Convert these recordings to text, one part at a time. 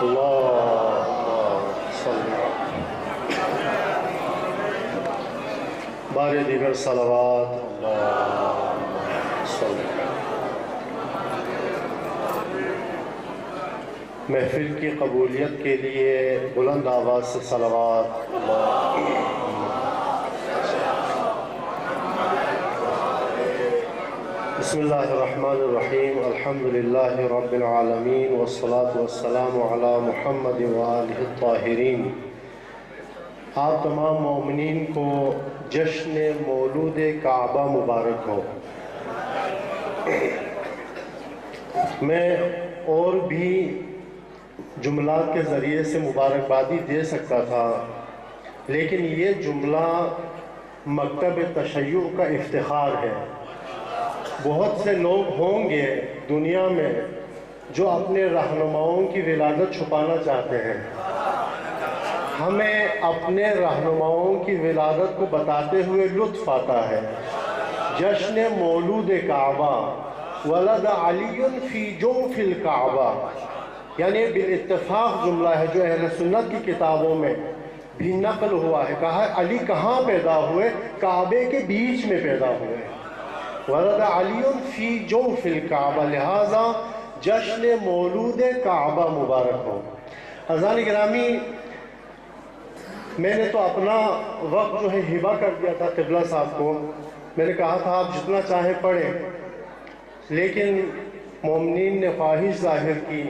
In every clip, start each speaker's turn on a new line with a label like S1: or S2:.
S1: اللهم صل بار دیگر صلوات اللهم صل محفل کی قبولیت کے لیے بلند آواز سے صلوات بسم اللہ الرحمن الرحیم الحمدللہ رب العالمین والصلاة والسلام علی محمد وآلہ الطاہرین۔ آپ تمام مومنین کو جشن مولود کعبہ مبارک ہو۔ میں اور بھی جملات کے ذریعے سے مبارکبادی دے سکتا تھا، لیکن یہ جملہ مکتب تشیع کا افتخار ہے۔ بہت سے لوگ ہوں گے دنیا میں جو اپنے رہنماؤں کی ولادت چھپانا چاہتے ہیں۔ ہمیں اپنے رہنماؤں کی ولادت کو بتاتے ہوئے لطف آتا ہے۔ جشن مولود کعبہ، ولد علی فی جوف الکعبہ، یعنی بالاتفاق جملہ ہے جو اہل سنت کی کتابوں میں بھی نقل ہوا ہے۔ کہا علی کہاں پیدا ہوئے؟ کعبے کے بیچ میں پیدا ہوئے۔ ولد علی فی جوف الکعبہ، لہذا جشن مولود کعبہ مبارک ہو۔ عزیزان گرامی، میں نے تو اپنا وقت جو ہے ہبہ کر دیا تھا قبلہ صاحب کو۔ میں نے کہا تھا آپ جتنا چاہیں پڑھیں، لیکن مومنین نے خواہش ظاہر کی،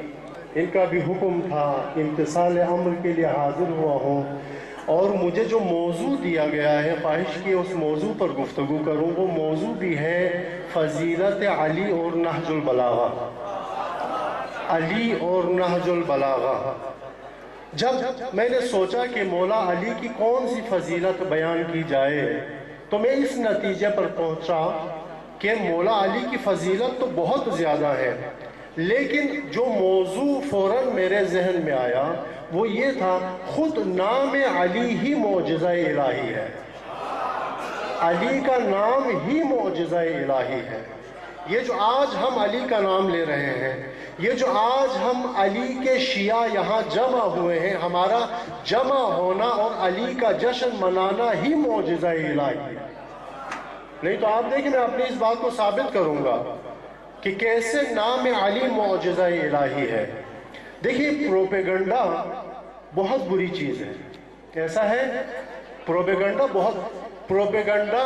S1: ان کا بھی حکم تھا امتثال امر کے لیے حاضر ہوا ہوں، اور مجھے جو موضوع دیا گیا ہے خواہش کی اس موضوع پر گفتگو کروں۔ وہ موضوع بھی ہے فضیلت علی اور نہج البلاغہ۔ علی اور نہج البلاغہ۔ جب میں نے سوچا کہ مولا علی کی کون سی فضیلت بیان کی جائے تو میں اس نتیجے پر پہنچا کہ مولا علی کی فضیلت تو بہت زیادہ ہے، لیکن جو موضوع فوراً میرے ذہن میں آیا وہ یہ تھا خود نام علی ہی معجزہ الہی ہے۔ علی کا نام ہی معجزہ الہی ہے۔ یہ جو آج ہم علی کا نام لے رہے ہیں، یہ جو آج ہم علی کے شیعہ یہاں جمع ہوئے ہیں، ہمارا جمع ہونا اور علی کا جشن منانا ہی معجزہ الہی ہے۔ نہیں تو آپ دیکھیں، میں اپنی اس بات کو ثابت کروں گا کہ کیسے نام علی معجزہ الہی ہے۔ دیکھیے، پروپیگنڈا بہت بری چیز ہے۔ کیسا ہے؟ پروپیگنڈا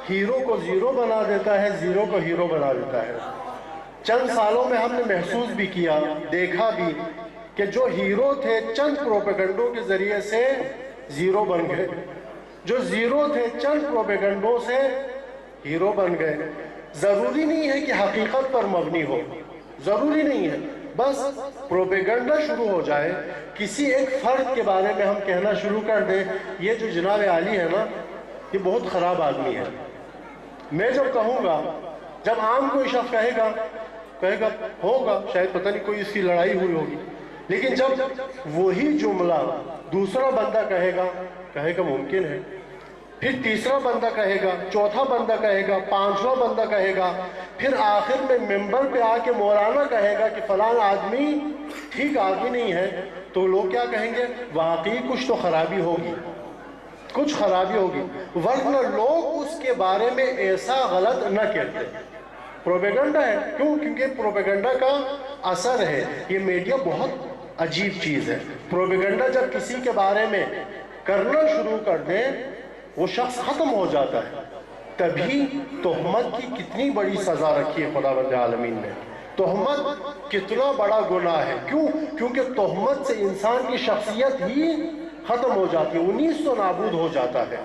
S1: ہیرو کو زیرو بنا دیتا ہے، زیرو کو ہیرو بنا دیتا ہے۔ چند سالوں میں ہم نے محسوس بھی کیا، دیکھا بھی کہ جو ہیرو تھے چند پروپیگنڈوں کے ذریعے سے زیرو بن گئے، جو زیرو تھے چند پروپیگنڈوں سے ہیرو بن گئے۔ ضروری نہیں ہے کہ حقیقت پر مبنی ہو، ضروری نہیں ہے، بس پروپیگنڈا شروع ہو جائے، کسی ایک فرد کے بارے میں ہم کہنا شروع کر دیں یہ جو جناب علی ہے نا یہ بہت خراب آدمی ہے۔ میں جب کہوں گا، جب عام کوئی شخص کہے گا ہوگا شاید پتہ نہیں کوئی اس کی لڑائی ہوئی ہوگی، لیکن جب وہی جملہ دوسرا بندہ کہے گا ممکن ہے، پھر تیسرا بندہ کہے گا، چوتھا بندہ کہے گا، پانچواں بندہ کہے گا، پھر آخر میں ممبر پہ آ کے مولانا کہے گا کہ فلاں آدمی ٹھیک آدمی نہیں ہے، تو لوگ کیا کہیں گے؟ واقعی کچھ تو خرابی ہوگی، کچھ خرابی ہوگی، ورنہ لوگ اس کے بارے میں ایسا غلط نہ کہتے۔ پروپیگنڈا ہے، کیوں؟ کیونکہ پروپیگنڈا کا اثر ہے۔ یہ میڈیا بہت عجیب چیز ہے۔ پروپیگنڈا جب کسی کے بارے میں کرنا شروع کر دیں وہ شخص ختم ہو جاتا ہے۔ تبھی تہمت کی کتنی بڑی سزا رکھی ہے خداوند عالمین نے۔ تہمت کتنا بڑا گناہ ہے، کیوں؟ کیونکہ تہمت سے انسان کی شخصیت ہی ختم ہو جاتی ہے، 1900 نابود ہو جاتا ہے۔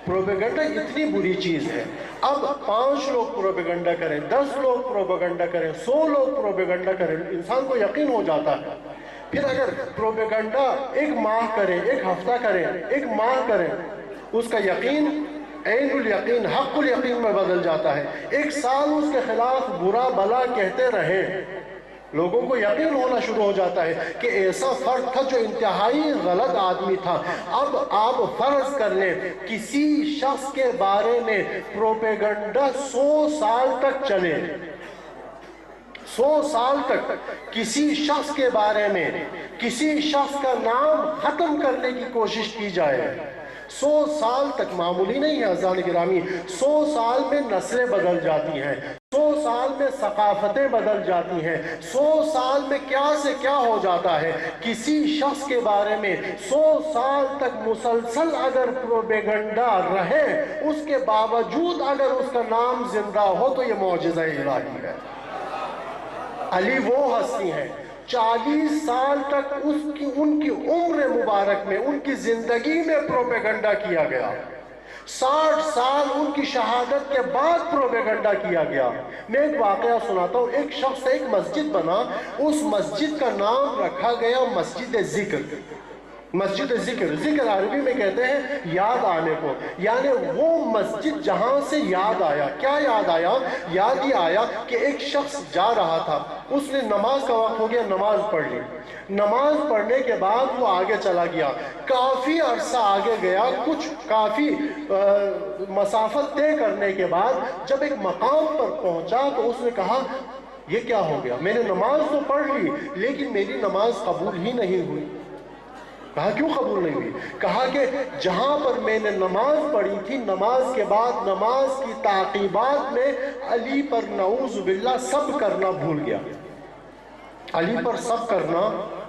S1: پروپیگنڈا اتنی بری چیز ہے۔ اب 5 لوگ پروپیگنڈا کریں، 10 لوگ پروپیگنڈا کریں، 100 لوگ پروپیگنڈا کریں، انسان کو یقین ہو جاتا ہے۔ پھر اگر پروپیگنڈا 1 ماہ کریں، 1 ہفتہ کریں، 1 ماہ کریں، اس کا یقین عین الیقین، حق الیقین میں بدل جاتا ہے۔ 1 سال اس کے خلاف برا بلا کہتے رہیں، لوگوں کو یقین ہونا شروع ہو جاتا ہے کہ ایسا فرد تھا جو انتہائی غلط آدمی تھا۔ اب آپ فرض کر لیں کسی شخص کے بارے میں پروپیگنڈا 100 سال تک چلے، 100 سال تک کسی شخص کے بارے میں کسی شخص کا نام ختم کرنے کی کوشش کی جائے، 100 سال تک معمولی نہیں ہے عزیزان گرامی، 100 سال میں نسلیں بدل جاتی ہیں، 100 سال میں ثقافتیں بدل جاتی ہیں، 100 سال میں کیا سے کیا ہو جاتا ہے۔ کسی شخص کے بارے میں 100 سال تک مسلسل اگر پروپیگنڈا رہے، اس کے باوجود اگر اس کا نام زندہ ہو تو یہ معجزہ الہی ہے۔ علی وہ ہستی ہیں 40 سال تک ان کی عمر مبارک میں، ان کی زندگی میں پروپیگنڈا کیا گیا، 60 سال ان کی شہادت کے بعد پروپیگنڈا کیا گیا۔ میں ایک واقعہ سناتا ہوں، ایک شخص ایک مسجد بنا، اس مسجد کا نام رکھا گیا مسجد ذکر۔ مسجد ذکر، ذکر عربی میں کہتے ہیں یاد آنے کو، یعنی وہ مسجد جہاں سے یاد آیا۔ کیا یاد آیا؟ یاد یہ آیا کہ ایک شخص جا رہا تھا، اس نے نماز کا وقت ہو گیا، نماز پڑھ لی، نماز پڑھنے کے بعد وہ آگے چلا گیا، کافی عرصہ آگے گیا، کچھ کافی مسافت طے کرنے کے بعد جب ایک مقام پر پہنچا تو اس نے کہا یہ کیا ہو گیا، میں نے نماز تو پڑھ لی لیکن میری نماز قبول ہی نہیں ہوئی۔ کہا کیوں قبول نہیں ہوئی؟ کہا کہ جہاں پر میں نے نماز پڑھی تھی، نماز کے بعد نماز کی تعقیبات میں علی پر نعوذ باللہ سب کرنا بھول گیا، علی پر سب کرنا،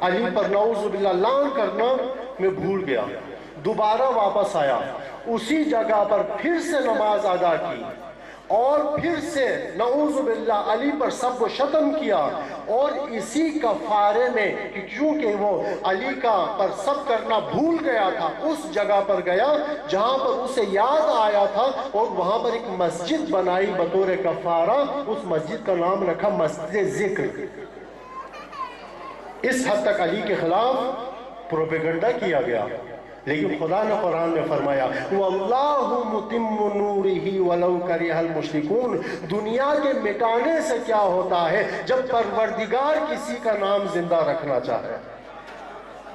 S1: علی پر نعوذ باللہ لعن کرنا میں بھول گیا۔ دوبارہ واپس آیا، اسی جگہ پر پھر سے نماز ادا کی اور پھر سے نعوذ باللہ علی پر سب کو شتم کیا، اور اسی کفارے میں کیونکہ وہ علی کا پر سب کرنا بھول گیا تھا، اس جگہ پر گیا جہاں پر اسے یاد آیا تھا اور وہاں پر ایک مسجد بنائی بطور کفارہ، اس مسجد کا نام رکھا مسجد ذکر۔ اس حد تک علی کے خلاف پروپیگنڈا کیا گیا، لیکن خدا نے قرآن میں فرمایا وَاللَّهُ مُتِمُّ نُورِهِ وَلَوْ كَرِهَ الْمُشْرِكُونَ۔ دنیا کے مٹانے سے کیا ہوتا ہے جب پروردگار کسی کا نام زندہ رکھنا چاہے۔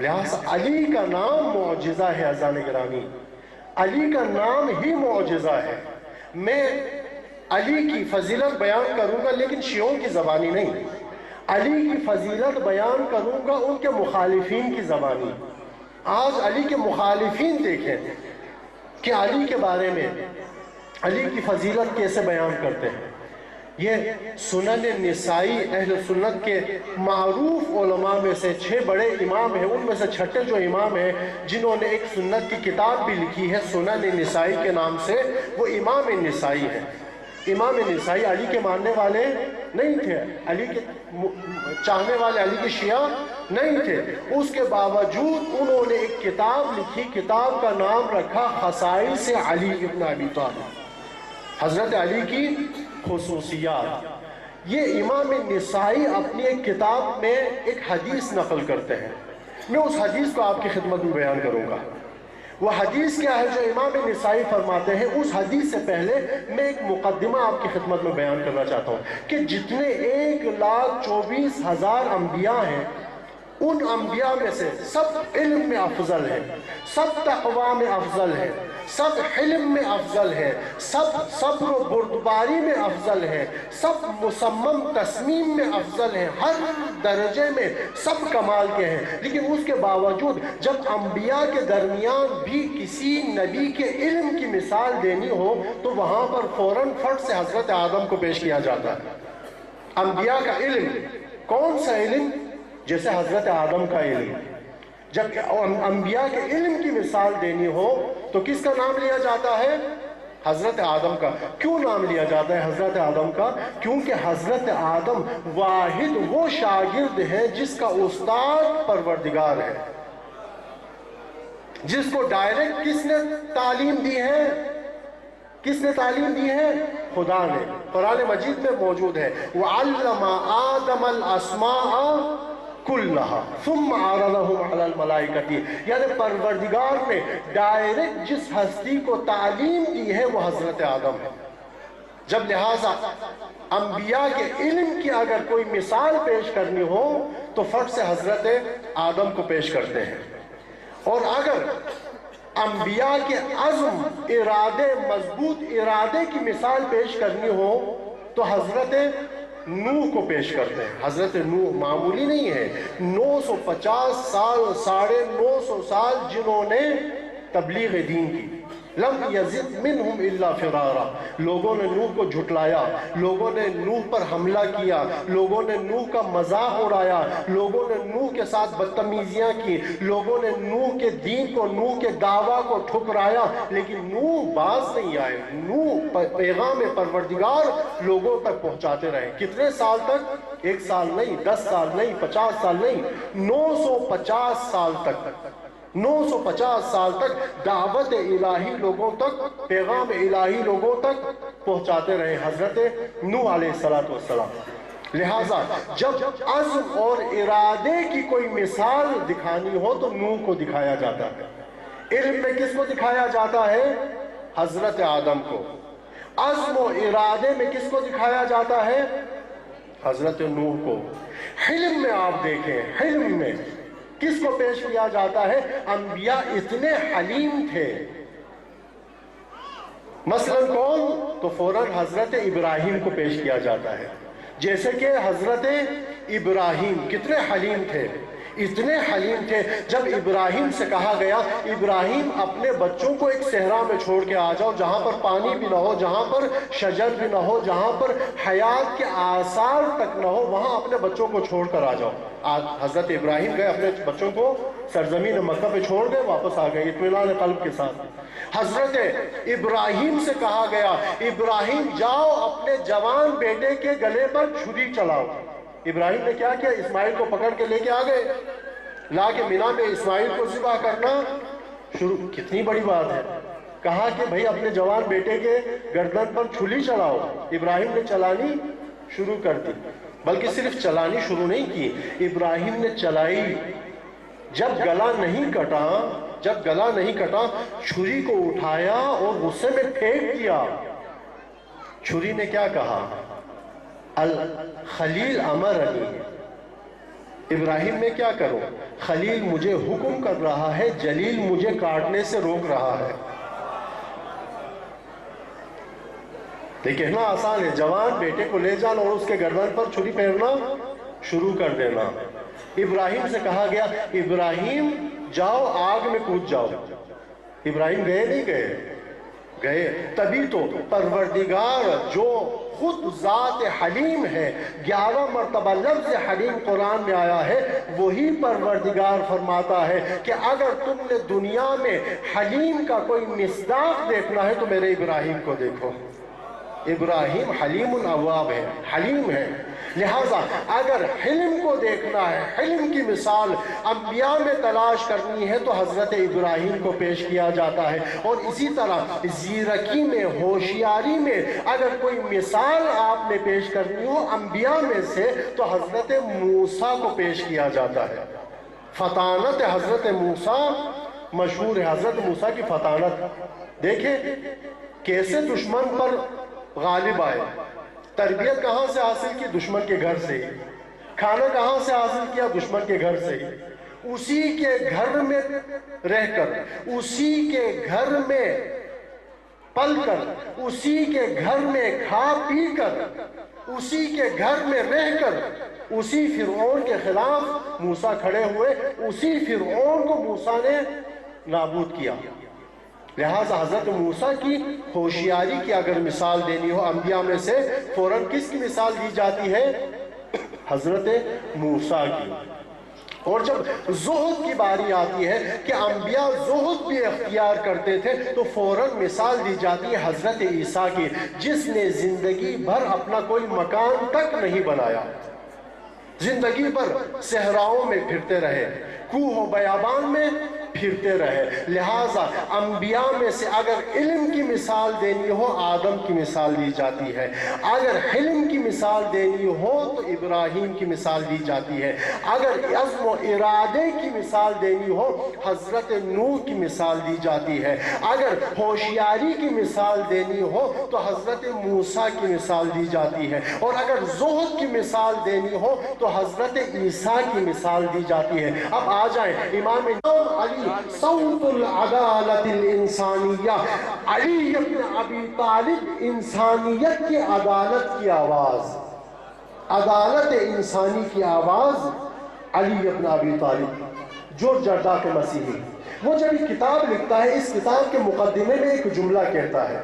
S1: لہذا علی کا نام معجزہ ہے عزیزان گرامی، علی کا نام ہی معجزہ ہے۔ میں علی کی فضیلت بیان کروں گا لیکن شیعوں کی زبانی نہیں، علی کی فضیلت بیان کروں گا ان کے مخالفین کی زبانی۔ آج علی کے مخالفین دیکھیں کہ علی کے بارے میں علی کی فضیلت کیسے بیان کرتے ہیں۔ یہ سنن نسائی اہل سنت کے معروف علماء میں سے 6 بڑے امام ہیں، ان میں سے چھٹے جو امام ہیں جنہوں نے ایک سنت کی کتاب بھی لکھی ہے سنن نسائی کے نام سے، وہ امام نسائی ہیں۔ امام نسائی علی کے ماننے والے نہیں تھے، علی کے چاہنے والے، علی کے شیعہ نہیں تھے، اس کے باوجود انہوں نے ایک کتاب لکھی، کتاب کا نام رکھا خصائص علی ابن ابی طالب، حضرت علی کی خصوصیات۔ یہ امام نسائی اپنی ایک کتاب میں ایک حدیث نقل کرتے ہیں، میں اس حدیث کو آپ کی خدمت میں بیان کروں گا۔ وہ حدیث کیا ہے جو امام نسائی فرماتے ہیں؟ اس حدیث سے پہلے میں ایک مقدمہ آپ کی خدمت میں بیان کرنا چاہتا ہوں کہ جتنے 1,24,000 انبیاء ہیں، ان انبیاء میں سے سب علم میں افضل ہے، سب تقوی میں افضل ہے، سب حلم میں افضل ہے، سب صبر و بردباری میں افضل ہے، سب مصمم تصمیم میں افضل ہے، ہر درجے میں سب کمال کے ہیں۔ لیکن اس کے باوجود جب انبیاء کے درمیان بھی کسی نبی کے علم کی مثال دینی ہو تو وہاں پر فوراً فٹ سے حضرت آدم کو پیش کیا جاتا ہے۔ انبیاء کا علم، کون سا علم؟ جیسے حضرت آدم کا علم۔ جب انبیاء کے علم کی مثال دینی ہو تو کس کا نام لیا جاتا ہے؟ حضرت آدم کا۔ کیوں نام لیا جاتا ہے حضرت آدم کا؟ کیونکہ حضرت آدم واحد وہ شاگرد ہے جس کا استاد پروردگار ہے، جس کو ڈائریکٹ کس نے تعلیم دی ہے؟ کس نے تعلیم دی ہے؟ خدا نے۔ قرآن مجید میں موجود ہے وَعَلَّمَ آدَمَ الْأَسْمَاءَ كُلَّهَا ثُمَّ عَرَضَهُمْ عَلَى الْمَلَائِكَةِ، یعنی پروردگار نے ڈائریکٹ جس ہستی کو تعلیم دی ہے وہ حضرت آدم ہے۔ جب لہٰذا انبیاء کے علم کی اگر کوئی مثال پیش کرنی ہو تو فٹ سے حضرت آدم کو پیش کرتے ہیں، اور اگر انبیاء کے عزم، ارادے، مضبوط ارادے کی مثال پیش کرنی ہو تو حضرت نوح کو پیش کرتے ہیں۔ حضرت نوح معمولی نہیں ہے، 950 سال، 950 سال جنہوں نے تبلیغ دین کی، لم یزد منہم الا فرارا، لوگوں نے نوح کو جھٹلایا، لوگوں نے نوح پر حملہ کیا، لوگوں نے نوح کا مذاق اڑایا، لوگوں نے نوح کے ساتھ بدتمیزیاں کی، لوگوں نے نوح کے دین کو، نوح کے دعویٰ کو ٹھکرایا، لیکن نوح باز نہیں آئے۔ نوح پیغام پروردگار لوگوں تک پہنچاتے رہے۔ کتنے سال تک؟ 1 سال نہیں، 10 سال نہیں، 50 سال نہیں، 950 سال تک، 950 سال تک دعوت الہی لوگوں تک، پیغام الہی لوگوں تک پہنچاتے رہے حضرت نوح علیہ السلام۔ لہٰذا جب عزم اور ارادے کی کوئی مثال دکھانی ہو تو نوح کو دکھایا جاتا ہے۔ علم میں کس کو دکھایا جاتا ہے؟ حضرت آدم کو۔ عزم و ارادے میں کس کو دکھایا جاتا ہے؟ حضرت نوح کو۔ حلم میں آپ دیکھیں، حلم میں کس کو پیش کیا جاتا ہے؟ انبیاء اتنے حلیم تھے، مثلا کون؟ تو فوراً حضرت ابراہیم کو پیش کیا جاتا ہے۔ جیسے کہ حضرت ابراہیم کتنے حلیم تھے، اتنے حلیم تھے، جب ابراہیم سے کہا گیا ابراہیم اپنے بچوں کو ایک صحرا میں چھوڑ کے آ جاؤ جہاں پر پانی بھی نہ ہو، جہاں پر شجر بھی نہ ہو، جہاں پر حیات کے آثار تک نہ ہو، وہاں اپنے بچوں کو چھوڑ کر آ جاؤ۔ حضرت ابراہیم گئے، اپنے بچوں کو سرزمین مکہ پہ چھوڑ گئے، واپس آ گئے اطمینان قلب کے ساتھ۔ حضرت ابراہیم سے کہا گیا ابراہیم جاؤ اپنے جوان بیٹے کے گلے پر چھری چلاؤ۔ ابراہیم نے کیا کیا؟ اسماعیل کو پکڑ کے لے کے آ گئے، لا کے مینا میں اسماعیل کو ذبح کرنا شروع۔ کتنی بڑی بات ہے، کہا کہ بھئی اپنے جوان بیٹے کے گردن پر چھری چلاؤ۔ ابراہیم نے چلانی شروع کر دی، بلکہ صرف چلانی شروع نہیں کی، ابراہیم نے چلائی۔ جب گلا نہیں کٹا، چھری کو اٹھایا اور غصے میں پھینک دیا۔ چھری نے کیا کہا؟ الخلیل امرنی، ابراہیم میں کیا کروں؟ خلیل مجھے حکم کر رہا ہے، جلیل مجھے کاٹنے سے روک رہا ہے۔ یہ کہنا آسان ہے، جوان بیٹے کو لے جانا اور اس کے گردن پر چھری پھیرنا شروع کر دینا۔ ابراہیم سے کہا گیا ابراہیم جاؤ آگ میں کود جاؤ۔ ابراہیم گئے نہیں گئے، تبھی تو پروردگار جو خود ذات حلیم ہے، 11 مرتبہ لفظ حلیم قرآن میں آیا ہے، وہی پروردگار فرماتا ہے کہ اگر تم نے دنیا میں حلیم کا کوئی مصداق دیکھنا ہے تو میرے ابراہیم کو دیکھو۔ ابراہیم حلیم الاواب ہے، حلیم ہے۔ لہٰذا اگر حلم کو دیکھنا ہے، حلم کی مثال انبیاء میں تلاش کرنی ہے تو حضرت ابراہیم کو پیش کیا جاتا ہے۔ اور اسی طرح زیرکی میں، ہوشیاری میں اگر کوئی مثال آپ نے پیش کرنی ہو انبیاء میں سے تو حضرت موسیٰ کو پیش کیا جاتا ہے۔ فطانت حضرت موسیٰ مشہور ہے، حضرت موسیٰ کی فطانت دیکھیں کیسے دشمن پر غالب آئے۔ تربیت کہاں سے حاصل کی؟ دشمن کے گھر سے ہی۔ کھانا کہاں سے حاصل کیا؟ دشمن کے گھر سے ہی۔ اسی کے گھر میں رہ کر، اسی کے گھر میں پل کر، اسی کے گھر میں کھا پی کر، اسی کے گھر میں رہ کر اسی فرعون کے خلاف موسیٰ کھڑے ہوئے، اسی فرعون کو موسیٰ نے نابود کیا۔ لہٰذا حضرت موسیٰ کی ہوشیاری کی اگر مثال دینی ہو انبیاء میں سے فوراً کس کی مثال دی جاتی ہے؟ حضرت موسیٰ کی۔ اور جب زہد کی باری آتی ہے کہ انبیاء زہد بھی اختیار کرتے تھے تو فوراً مثال دی جاتی ہے حضرت عیسیٰ کی، جس نے زندگی بھر اپنا کوئی مکان تک نہیں بنایا، زندگی بھر صحراؤں میں پھرتے رہے، کوہ و بیابان میں پھرتے رہے۔ لہٰذا انبیاء میں سے اگر علم کی مثال دینی ہو آدم کی مثال دی جاتی ہے، اگر حلم کی مثال دینی ہو تو ابراہیم کی مثال دی جاتی ہے، اگر عزم و ارادے کی مثال دینی ہو حضرت نوح کی مثال دی جاتی ہے، اگر ہوشیاری کی مثال دینی ہو تو حضرت موسیٰ کی مثال دی جاتی ہے، اور اگر زہد کی مثال دینی ہو تو حضرت عیسیٰ کی مثال دی جاتی ہے۔ اب آ جائیں امام علی صوت العدالت الانسانیہ، علی ابن ابی طالب انسانیت کی عدالت کی آواز، عدالت انسانی کی آواز علی ابن ابی طالب جو جردہ کے مسیحی، وہ جب یہ کتاب لکھتا ہے اس کتاب کے مقدمے میں ایک جملہ کہتا ہے،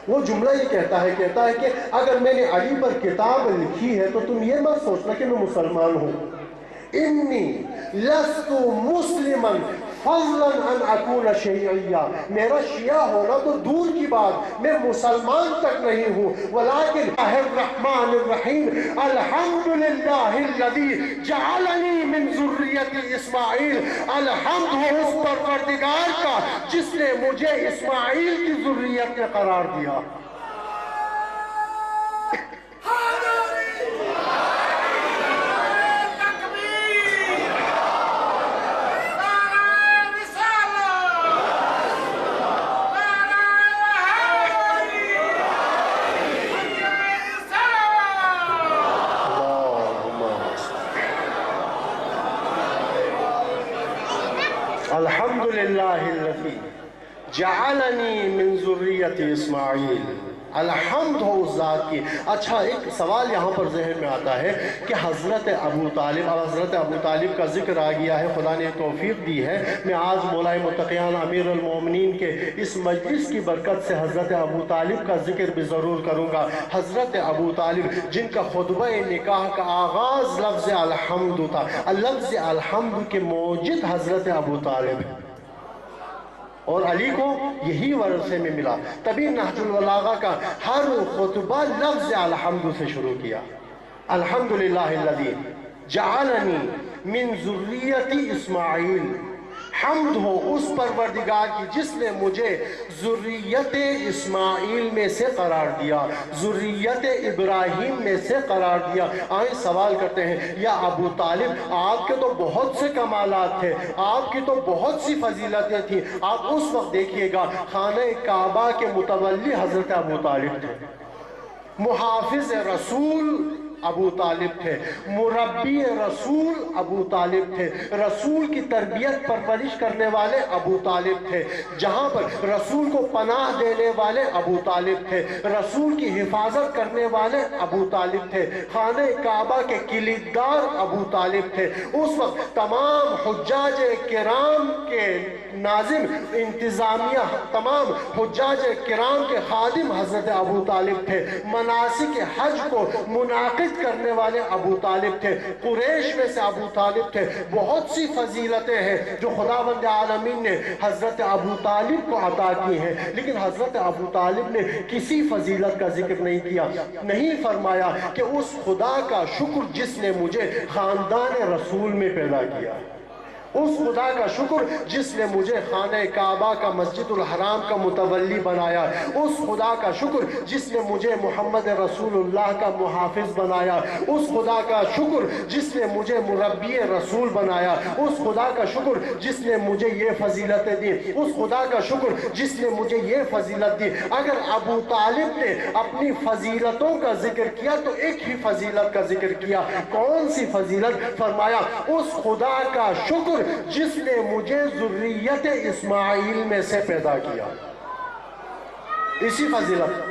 S1: وہ جملہ یہ کہتا ہے کہ اگر میں نے علی پر کتاب لکھی ہے تو تم یہ مت سوچنا کہ میں مسلمان ہوں، انی لست مسلما فضلا ان اکون شیعیہ، میرا شیعہ ہونا تو دور کی بات، میں مسلمان تک نہیں ہوں، ولیکن الرحمن الرحیم الحمدللہ الذی جعلنی من ذریت اسماعیل، الحمد ہو اس پروردگار کا جس نے مجھے اسماعیل کی ذریت میں قرار دیا۔ الحمدللہ الذی جعلنی من ذریت اسماعیل، الحمد ہو اس ذات کی۔ اچھا ایک سوال یہاں پر ذہن میں آتا ہے کہ حضرت ابو طالب، اب حضرت ابو طالب کا ذکر آ گیا ہے، خدا نے توفیق دی ہے، میں آج مولائے متقیان امیر المومنین کے اس مجلس کی برکت سے حضرت ابو طالب کا ذکر بھی ضرور کروں گا۔ حضرت ابو طالب جن کا خطبہ نکاح کا آغاز لفظ الحمد تھا، لفظ الحمد کے موجد حضرت ابو طالب، اور علی کو یہی ورثے میں ملا، تبھی نہج البلاغہ کا ہر خطبہ لفظ الحمد سے شروع کیا۔ الحمدللہ الذی جعلنی من ذریت اسماعیل، حمد ہو اس پروردگار کی جس نے مجھے ذریت اسماعیل میں سے قرار دیا، ذریت ابراہیم میں سے قرار دیا۔ آئیں سوال کرتے ہیں، یا ابو طالب آپ کے تو بہت سے کمالات تھے، آپ کی تو بہت سی فضیلتیں تھیں، آپ اس وقت دیکھیے گا خانہ کعبہ کے متولی حضرت ابو طالب تھے، محافظ رسول ابو طالب تھے، مربی رسول ابو طالب تھے، رسول کی تربیت پرورش کرنے والے ابو طالب تھے، جہاں پر رسول کو پناہ دینے والے ابو طالب تھے، رسول کی حفاظت کرنے والے ابو طالب تھے، خانہ کعبہ کے کلیددار ابو طالب تھے۔ اس وقت تمام حجاج کرام کے ناظم، انتظامیہ، تمام حجاج کرام کے خادم حضرت ابو طالب تھے، مناسک حج کو منعقد کرنے والے ابو طالب تھے، قریش میں سے ابو طالب تھے۔ بہت سی فضیلتیں ہیں جو خداوند عالمین نے حضرت ابو طالب کو عطا کی ہیں، لیکن حضرت ابو طالب نے کسی فضیلت کا ذکر نہیں کیا، نہیں فرمایا کہ اس خدا کا شکر جس نے مجھے خاندان رسول میں پیدا کیا، اس خدا کا شکر جس نے مجھے خانہ کعبہ کا مسجد الحرام کا متولی بنایا، اس خدا کا شکر جس نے مجھے محمد رسول اللہ کا محافظ بنایا، اس خدا کا شکر جس نے مجھے مربی رسول بنایا، اس خدا کا شکر جس نے مجھے یہ فضیلتیں دی، اس خدا کا شکر جس نے مجھے یہ فضیلت دی۔ اگر ابو طالب نے اپنی فضیلتوں کا ذکر کیا تو ایک ہی فضیلت کا ذکر کیا، کون سی فضیلت؟ فرمایا اس خدا کا شکر جس نے مجھے ذریت اسماعیل میں سے پیدا کیا۔ اسی فضیلت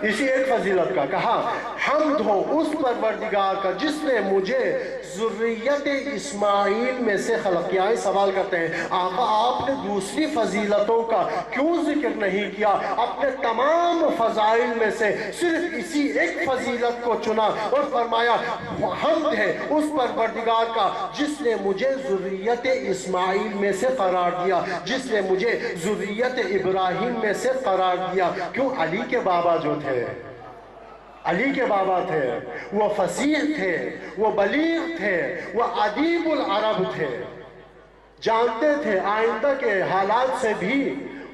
S1: اسی ایک فضیلت کا کہا حمد ہو اس پروردگار کا جس نے مجھے ذریت اسماعیل میں سے خلق کیا۔ سوال کرتے ہیں آقا آپ نے دوسری فضیلتوں کا کیوں ذکر نہیں کیا؟ اپنے تمام فضائل میں سے صرف اسی ایک فضیلت کو چنا اور فرمایا حمد ہے اس پروردگار کا جس نے مجھے ذریت اسماعیل میں سے قرار دیا، جس نے مجھے ذریت ابراہیم میں سے قرار دیا۔ کیوں؟ علی کے بابا جو تھے، علی کے بابا تھے، وہ فصیح تھے، وہ بلیغ تھے، وہ ادیب العرب تھے، جانتے تھے آئندہ کے حالات سے بھی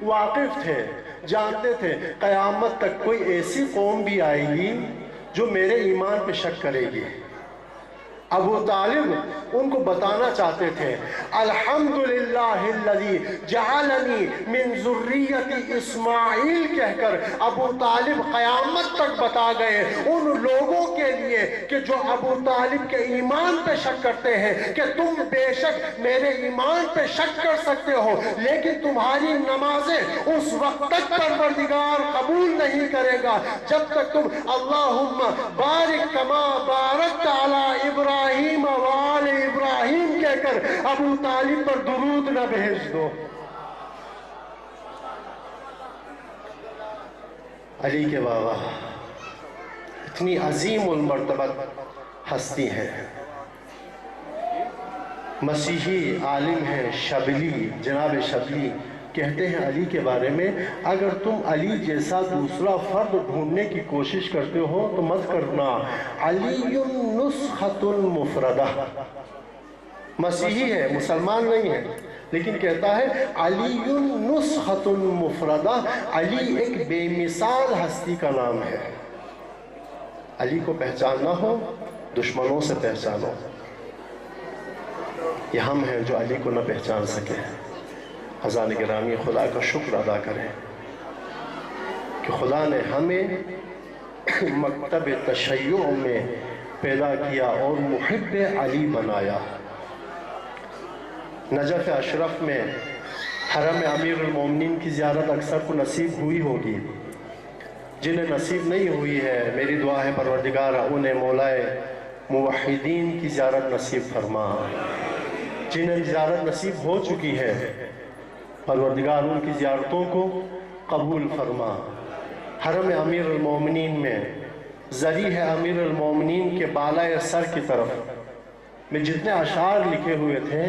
S1: واقف تھے، جانتے تھے قیامت تک کوئی ایسی قوم بھی آئے گی جو میرے ایمان پہ شک کرے گی۔ ابو طالب ان کو بتانا چاہتے تھے الحمدللہ الذی جعلنی من ذریت اسماعیل کہہ کر ابو طالب قیامت تک بتا گئے ان لوگوں کے لیے کہ جو ابو طالب کے ایمان پہ شک کرتے ہیں کہ تم بے شک میرے ایمان پہ شک کر سکتے ہو، لیکن تمہاری نمازیں اس وقت تک پروردگار قبول نہیں کرے گا جب تک تم اللہم بارک کما بارکت علی ابراہیم وآل ابراہیم کہہ کر ابو طالب پر درود نہ بھیج دو۔ علی کے بابا اتنی عظیم المرتبت ہستی ہیں، مسیحی عالم ہیں شبلی، جناب شبلی کہتے ہیں علی کے بارے میں، اگر تم علی جیسا دوسرا فرد ڈھونڈنے کی کوشش کرتے ہو تو مت کرنا، علی نسخۃ مفردہ۔ مسیحی ہے، مسلمان نہیں ہے، لیکن کہتا ہے علی نسخۃ مفردہ، علی ایک بے مثال ہستی کا نام ہے۔ علی کو پہچاننا ہو دشمنوں سے پہچانو، یہ ہم ہیں جو علی کو نہ پہچان سکے۔ حضرات گرامی خدا کا شکر ادا کریں کہ خدا نے ہمیں مکتب تشیع میں پیدا کیا اور محب علی بنایا۔ نجف اشرف میں حرم امیر المومنین کی زیارت اکثر کو نصیب ہوئی ہوگی، جنہیں نصیب نہیں ہوئی ہے میری دعا ہے پروردگارہ انہیں مولائے موحدین کی زیارت نصیب فرما، جنہیں زیارت نصیب ہو چکی ہے پروردگار ان کی زیارتوں کو قبول فرما۔ حرم امیر المومنین میں زری ہے امیر المومنین کے بالائے سر کی طرف میں جتنے اشعار لکھے ہوئے تھے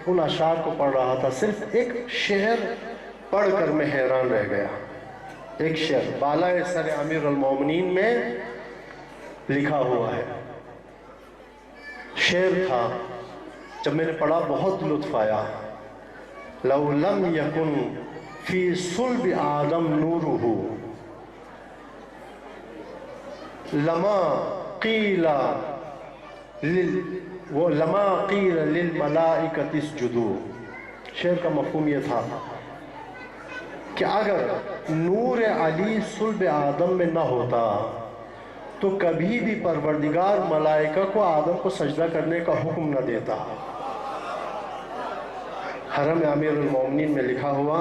S1: ان اشعار کو پڑھ رہا تھا، صرف ایک شعر پڑھ کر میں حیران رہ گیا۔ ایک شعر بالائے سر امیر المومنین میں لکھا ہوا ہے، شعر تھا، جب میں نے پڑھا بہت لطف آیا۔ لو لم یکن فی صلب آدم نورہ لما قیل للملائکۃ اسجدوا۔ شعر کا مفہوم یہ تھا کہ اگر نور علی صلب آدم میں نہ ہوتا تو کبھی بھی پروردگار ملائکہ کو آدم کو سجدہ کرنے کا حکم نہ دیتا۔ حرم امیر المومنین میں لکھا ہوا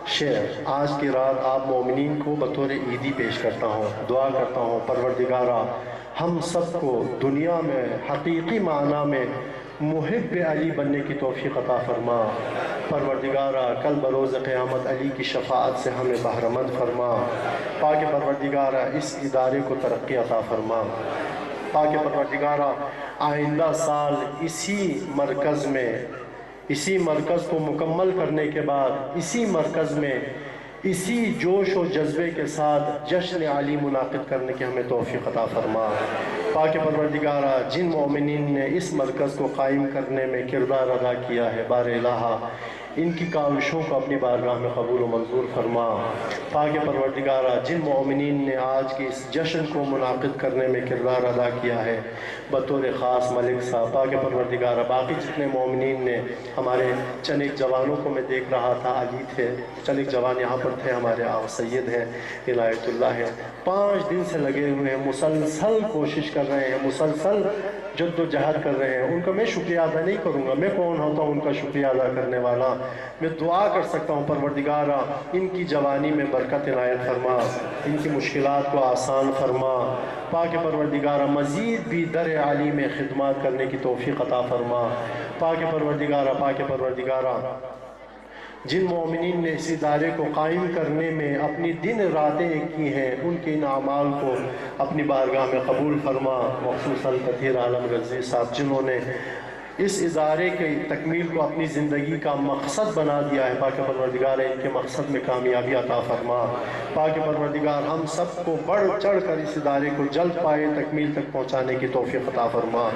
S1: شعر آج کی رات آپ مومنین کو بطور عیدی پیش کرتا ہوں، دعا کرتا ہوں پروردگارہ ہم سب کو دنیا میں حقیقی معنی میں محب علی بننے کی توفیق عطا فرما۔ پروردگارہ کل بروز قیامت علی کی شفاعت سے ہمیں بہرمند فرما۔ پاک پروردگارہ اس ادارے کو ترقی عطا فرما۔ پاک پروردگارہ آئندہ سال اسی مرکز کو مکمل کرنے کے بعد اسی مرکز میں اسی جوش و جذبے کے ساتھ جشن علی منعقد کرنے کی ہمیں توفیق عطا فرما۔ پاک پروردگارہ جن مومنین نے اس مرکز کو قائم کرنے میں کردار ادا کیا ہے بار الہٰ ان کی کاوشوں کو اپنی بارگاہ میں قبول و منظور فرما۔ پاک پروردگارہ جن مومنین نے آج کے اس جشن کو منعقد کرنے میں کردار ادا کیا ہے بطور خاص ملک صاحب، پاک پروردگارہ باقی جتنے مومنین نے ہمارے چند ایک جوانوں کو میں دیکھ رہا تھا، علی تھے، چند ایک جوان یہاں پر تھے، ہمارے آقا سید ہیں عنایت اللہ ہیں، 5 دن سے لگے ہوئے ہیں، مسلسل کوشش کر رہے ہیں، مسلسل جد و جہد کر رہے ہیں، ان کا میں شکریہ ادا نہیں کروں گا، میں کون ہوتا ہوں ان کا شکریہ ادا کرنے والا، میں دعا کر سکتا ہوں پروردگارہ ان کی جوانی میں برکت عنایت فرما، ان کی مشکلات کو آسان فرما۔ پاک پروردگارہ مزید بھی در علی میں خدمات کرنے کی توفیق عطا فرما۔ پاک پروردگارہ جن مومنین نے اس ادارے کو قائم کرنے میں اپنی دن راتیں ایک کی ہیں ان کے ان اعمال کو اپنی بارگاہ میں قبول فرما، مخصوصاً کثیر عالم رضوی صاحب جنہوں نے اس ادارے کی تکمیل کو اپنی زندگی کا مقصد بنا دیا ہے، پاک پروردگار ان کے مقصد میں کامیابی عطا فرما۔ پاک پروردگار ہم سب کو بڑھ چڑھ کر اس ادارے کو جلد پائے تکمیل تک پہنچانے کی توفیق عطا فرما۔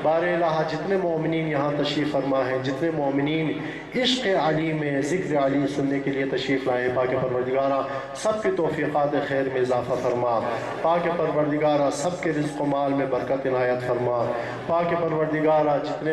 S1: بار الہٰ جتنے مومنین یہاں تشریف فرما ہیں، جتنے مومنین عشق علی میں ذکر علی سننے کے لیے تشریف لائے، پاک پروردگارہ سب کی توفیقات خیر میں اضافہ فرما۔ پاک پروردگارہ سب کے رزق و مال میں برکت عنایت فرما۔ پاک پروردگارہ جتنے